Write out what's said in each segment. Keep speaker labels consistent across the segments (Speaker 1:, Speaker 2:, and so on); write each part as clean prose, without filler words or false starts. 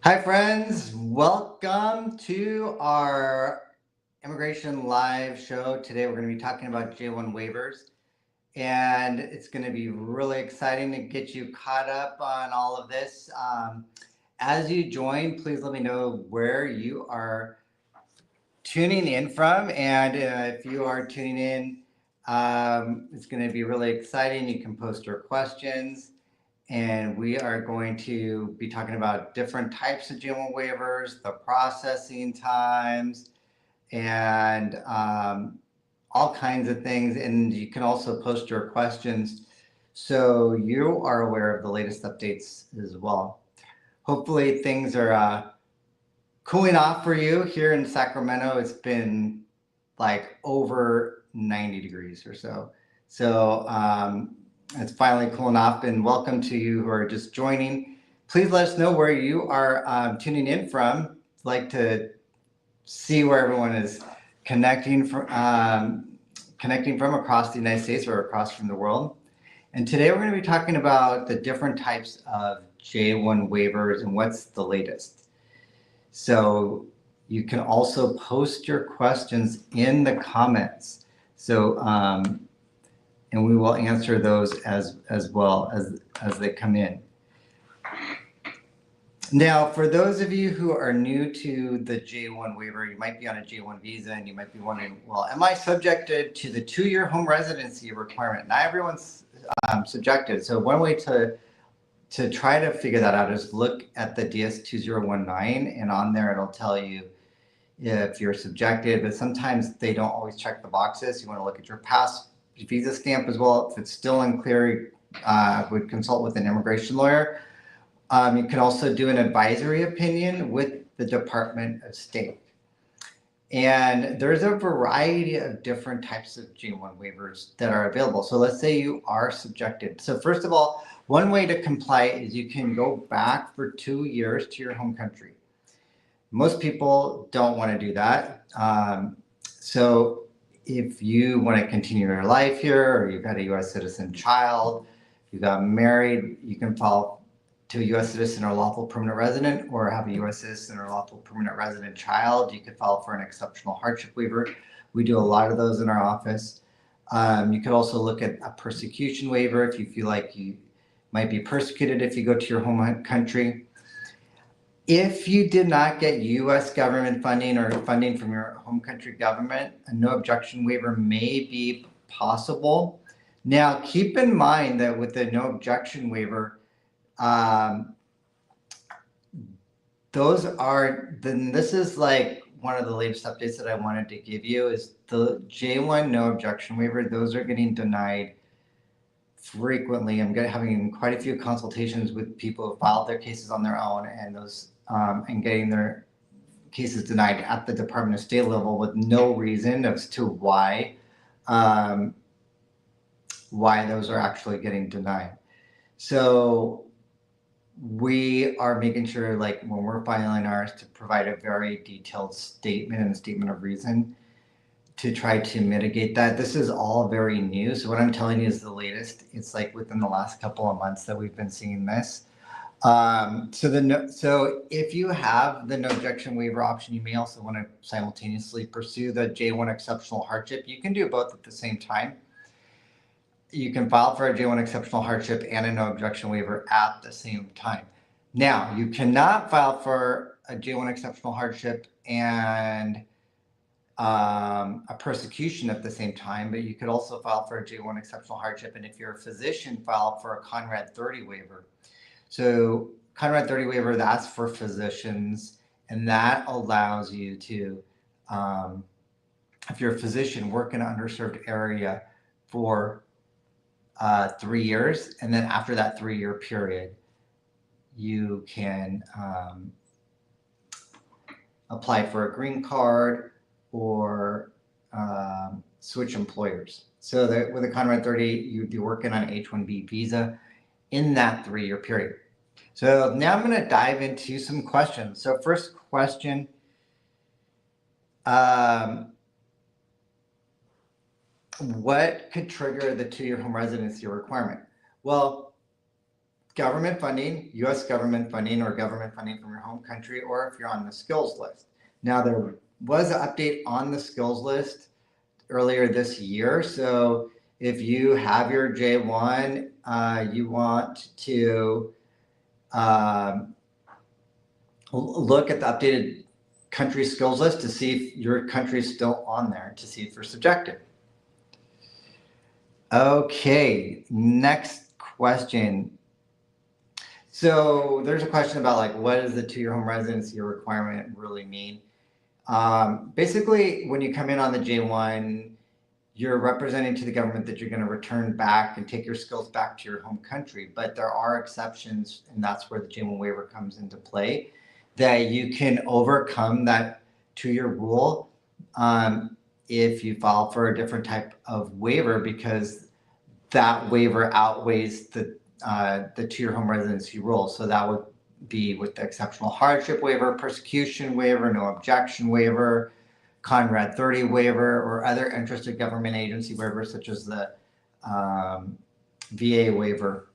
Speaker 1: Hi, friends. Welcome to our Immigration Live show. Today, we're going to be talking about J-1 waivers, and it's going to be really exciting to get you caught up on all of this. As you join, please let me know where you are tuning in from, and if you are tuning in, it's going to be really exciting. You can post your questions and we are going to be talking about different types of J-1 waivers, the processing times, and all kinds of things. And you can also post your questions so you are aware of the latest updates as well. Hopefully, things are cooling off for you here in Sacramento. It's been like over 90 degrees or so. So it's finally cooling off. And welcome to you who are just joining. Please let us know where you are tuning in from. I'd like to see where everyone is connecting from across the United States or across from the world. And today we're going to be talking about the different types of J-1 waivers and what's the latest. So you can also post your questions in the comments. And we will answer those as well as they come in. Now, for those of you who are new to the J-1 waiver, you might be on a J-1 visa and you might be wondering, well, am I subjected to the 2-year home residency requirement? Not everyone's subjected. So one way to try to figure that out is look at the DS2019, and on there it'll tell you if you're subjected, but sometimes they don't always check the boxes. You want to look at your past visa stamp as well. If it's still unclear, would consult with an immigration lawyer. You can also do an advisory opinion with the Department of State. And there's a variety of different types of J-1 waivers that are available. So let's say you are subjected. So first of all, one way to comply is you can go back for 2 years to your home country. Most people don't want to do that. So if you want to continue your life here, or you've got a U.S. citizen child, you got married, you can file to a U.S. citizen or lawful permanent resident, or have a U.S. citizen or lawful permanent resident child. You could file for an exceptional hardship waiver. We do a lot of those in our office. You could also look at a persecution waiver if you feel like you might be persecuted if you go to your home country. If you did not get U.S. government funding or funding from your home country government, a no objection waiver may be possible. Now, keep in mind that with the no objection waiver, this is like one of the latest updates that I wanted to give you is the J-1 no objection waiver. Those are getting denied frequently. I'm having quite a few consultations with people who filed their cases on their own, and getting their cases denied at the Department of State level with no reason as to why those are actually getting denied. So we are making sure, like when we're filing ours, to provide a very detailed statement and a statement of reason to try to mitigate that. This is all very new. So what I'm telling you is the latest. It's like within the last couple of months that we've been seeing this. So if you have the no objection waiver option, you may also want to simultaneously pursue the J-1 exceptional hardship. You can do both at the same time. You can file for a J-1 exceptional hardship and a no objection waiver at the same time. Now, you cannot file for a J-1 exceptional hardship and a persecution at the same time, but you could also file for a J-1 exceptional hardship, and if you're a physician, file for a Conrad 30 waiver. So Conrad 30 waiver, that's for physicians, and that allows you to, if you're a physician, work in an underserved area for 3 years, and then after that 3-year period, you can apply for a green card or switch employers. So that with a Conrad 30, you'd be working on an H-1B visa in that 3-year period. So now I'm going to dive into some questions. So first question, what could trigger the 2-year home residency requirement? Well, government funding, US government funding, or government funding from your home country, or if you're on the skills list. Now, there was an update on the skills list earlier this year. So if you have your J1, you want to look at the updated country skills list to see if your country is still on there, to see if you're subjected. Okay, next question. So there's a question about like, what does the 2-year home residency requirement really mean? Basically, when you come in on the J1, you're representing to the government that you're going to return back and take your skills back to your home country. But there are exceptions, and that's where the J1 waiver comes into play, that you can overcome that 2-year rule if you file for a different type of waiver, because that waiver outweighs the 2-year home residency rule. So that would be with the exceptional hardship waiver, persecution waiver, no objection waiver, Conrad 30 waiver, or other interested government agency waivers such as the VA waiver.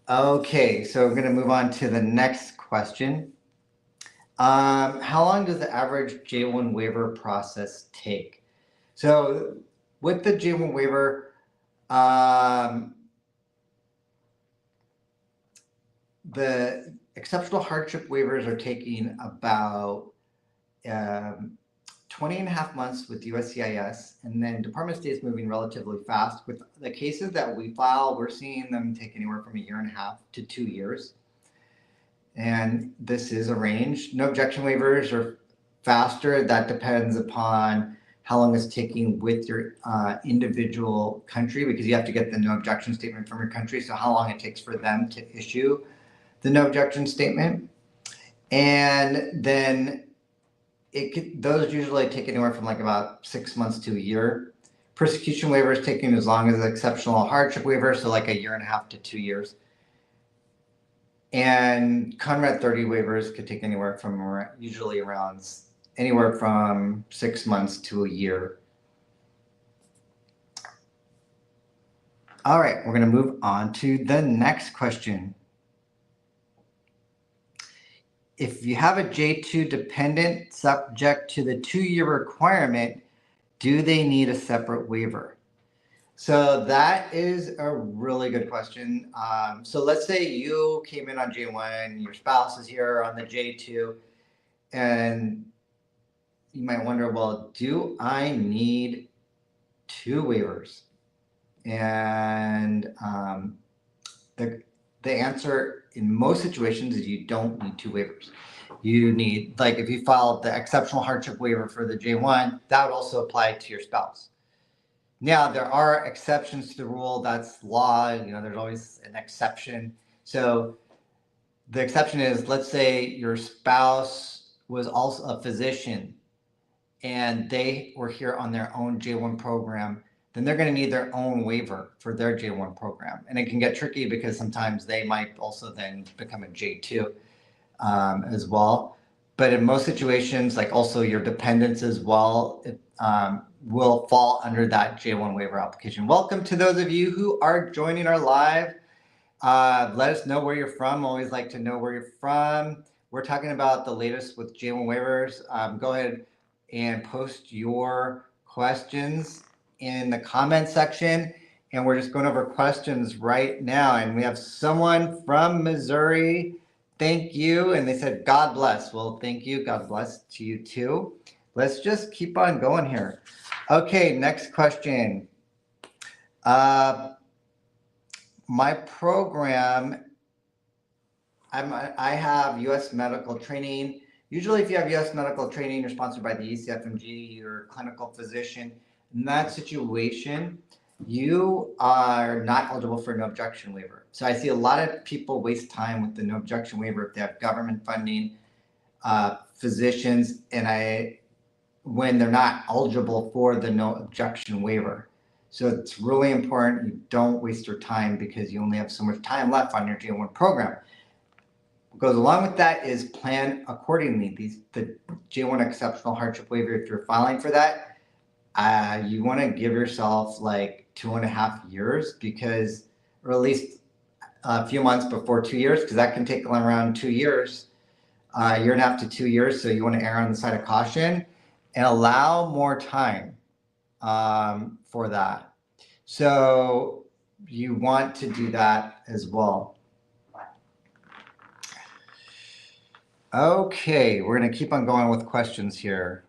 Speaker 1: Okay, so we're going to move on to the next question. How long does the average J1 waiver process take? So with the J1 waiver, the exceptional hardship waivers are taking about 20.5 months with USCIS, and then Department of State is moving relatively fast. With the cases that we file, we're seeing them take anywhere from 1.5 to 2 years. And this is a range. No objection waivers are faster. That depends upon how long it's taking with your individual country, because you have to get the no objection statement from your country. So how long it takes for them to issue the no objection statement. And then those usually take anywhere from like about 6 months to a year. Persecution waiver is taking as long as the exceptional hardship waiver, so like 1.5 to 2 years. And Conrad 30 waivers could take anywhere from usually around anywhere from 6 months to a year. All right, we're going to move on to the next question. If you have a J2 dependent subject to the 2-year requirement, do they need a separate waiver? So that is a really good question. So let's say you came in on J1, your spouse is here on the J2, and you might wonder, well, do I need 2 waivers? And the answer in most situations is you don't need 2 waivers. You need, like if you filed the exceptional hardship waiver for the J1, that would also apply to your spouse. Now, there are exceptions to the rule. That's law. You know, there's always an exception. So the exception is, let's say your spouse was also a physician and they were here on their own J1 program, then they're going to need their own waiver for their J1 program. And it can get tricky because sometimes they might also then become a J2 as well. But in most situations, like also your dependents as well, will fall under that J1 waiver application. Welcome to those of you who are joining our live. Let us know where you're from. Always like to know where you're from. We're talking about the latest with J1 waivers. Go ahead and post your questions in the comment section. And we're just going over questions right now. And we have someone from Missouri. Thank you. And they said, God bless. Well, thank you. God bless to you too. Let's just keep on going here. Okay, next question. My program, I have U.S. medical training. Usually if you have U.S. medical training, you're sponsored by the ECFMG, you're a clinical physician. In that situation, you are not eligible for a no objection waiver. So I see a lot of people waste time with the no objection waiver if they have government funding, physicians, and when they're not eligible for the no objection waiver. So it's really important you don't waste your time because you only have so much time left on your J1 program. What goes along with that is plan accordingly. The J1 exceptional hardship waiver, if you're filing for that, you want to give yourself like 2.5 years because, or at least a few months before 2 years, because that can take around 2 years, year and a half to 2 years. So you want to err on the side of caution and allow more time for that. So you want to do that as well. Okay, we're going to keep on going with questions here.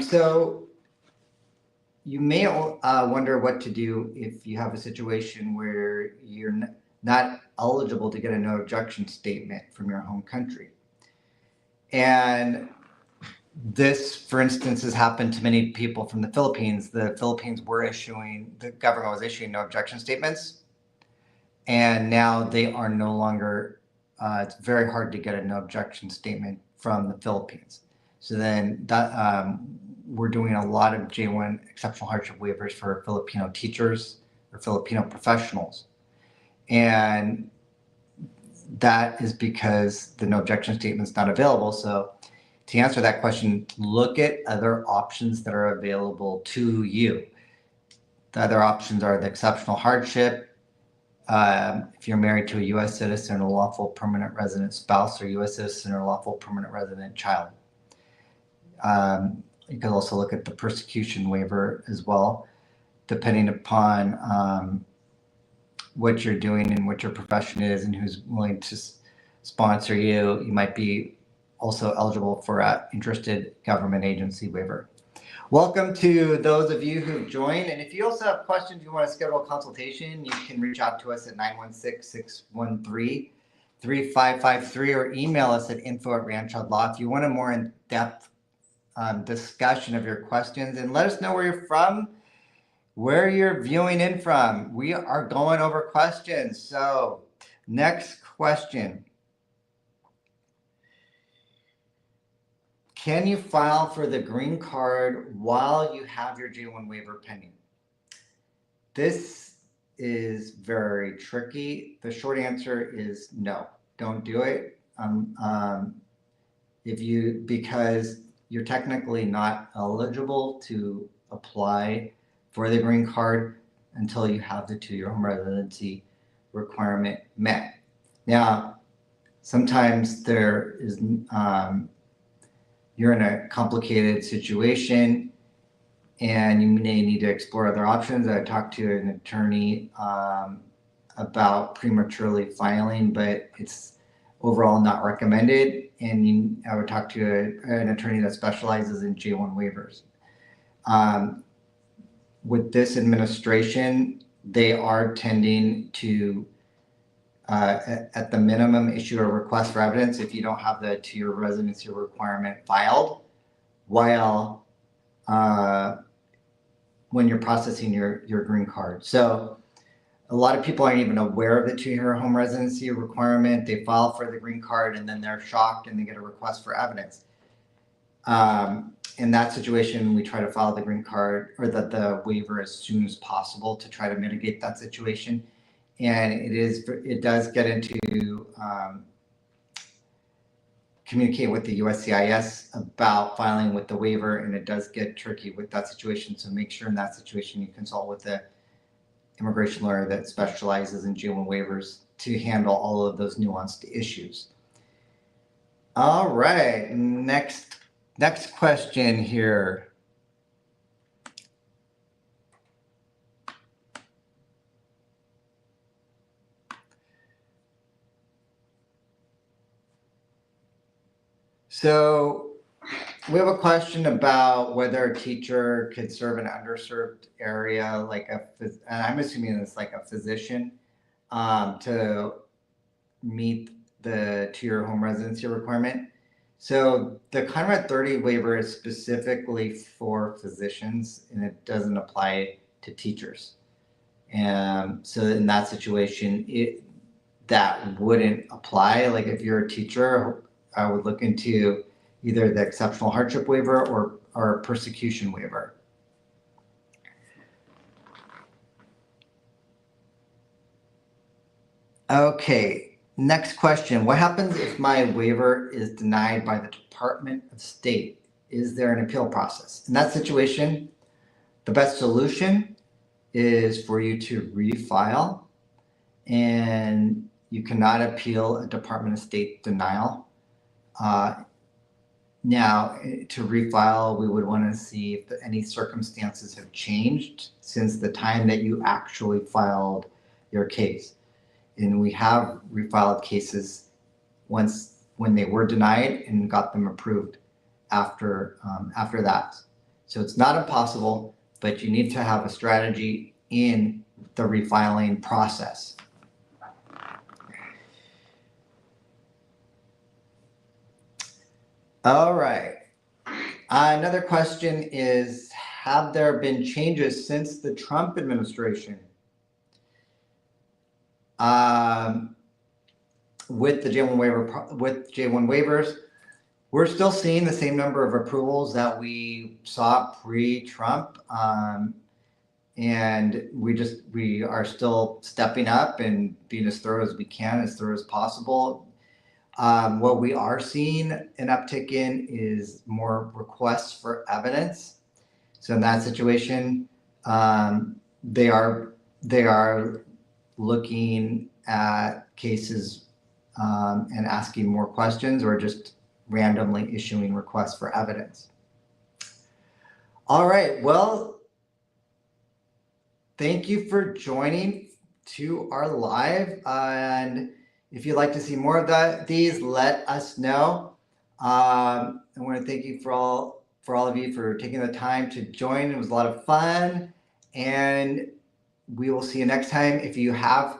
Speaker 1: So you may wonder what to do if you have a situation where you're not eligible to get a no objection statement from your home country. And this, for instance, has happened to many people from the Philippines. The Philippines the government was issuing no objection statements. And now they are no longer, it's very hard to get a no objection statement from the Philippines. So then that, we're doing a lot of J-1 exceptional hardship waivers for Filipino teachers or Filipino professionals. And that is because the no objection statement is not available. So to answer that question, look at other options that are available to you. The other options are the exceptional hardship. If you're married to a U.S. citizen or lawful permanent resident spouse, or U.S. citizen or lawful permanent resident child. You can also look at the persecution waiver as well, depending upon what you're doing and what your profession is and who's willing to sponsor you. You might be also eligible for an interested government agency waiver. Welcome to those of you who've joined. And if you also have questions, you want to schedule a consultation, you can reach out to us at 916-613-3553 or email us at info@Ranchod Law. If you want a more in-depth discussion of your questions, and let us know where you're from, where you're viewing in from. We are going over questions. So next question. Can you file for the green card while you have your J-1 waiver pending? This is very tricky. The short answer is no, don't do it. Because you're technically not eligible to apply for the green card until you have the 2-year home residency requirement met. Now, sometimes there is you're in a complicated situation and you may need to explore other options. I talked to an attorney about prematurely filing, but it's overall not recommended. And I would talk to an attorney that specializes in J-1 waivers. With this administration, they are tending to, at the minimum, issue a request for evidence if you don't have the 2-year residency requirement filed, while when you're processing your green card. So a lot of people aren't even aware of the 2-year home residency requirement. They file for the green card and then they're shocked and they get a request for evidence. In that situation, we try to file the green card or the waiver as soon as possible to try to mitigate that situation. And it does get into communicate with the USCIS about filing with the waiver, and it does get tricky with that situation. So make sure in that situation you consult with the immigration lawyer that specializes in J-1 waivers to handle all of those nuanced issues. All right, next question here. So we have a question about whether a teacher could serve an underserved area, and I'm assuming it's like a physician, to meet the 2-year home residency requirement. So the Conrad 30 waiver is specifically for physicians and it doesn't apply to teachers. And so in that situation, that wouldn't apply. Like if you're a teacher, I would look into either the exceptional hardship waiver or persecution waiver. Okay, next question. What happens if my waiver is denied by the Department of State? Is there an appeal process? In that situation, the best solution is for you to refile, and you cannot appeal a Department of State denial. Now, to refile, we would want to see if any circumstances have changed since the time that you actually filed your case. And we have refiled cases when they were denied and got them approved after that. So it's not impossible, but you need to have a strategy in the refiling process. All right. Another question is, have there been changes since the Trump administration with the J-1 waiver, with J-1 waivers? We're still seeing the same number of approvals that we saw pre-Trump. And we are still stepping up and being as thorough as we can, as thorough as possible. What we are seeing an uptick in is more requests for evidence. So in that situation, they are looking at cases and asking more questions, or just randomly issuing requests for evidence. All right, well, thank you for joining to our live. And if you'd like to see more of these, let us know. I want to thank you for all of you for taking the time to join. It was a lot of fun, and we will see you next time. If you have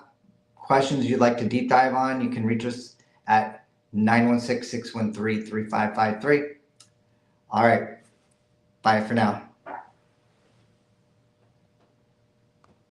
Speaker 1: questions you'd like to deep dive on, you can reach us at 916-613-3553. All right, bye for now.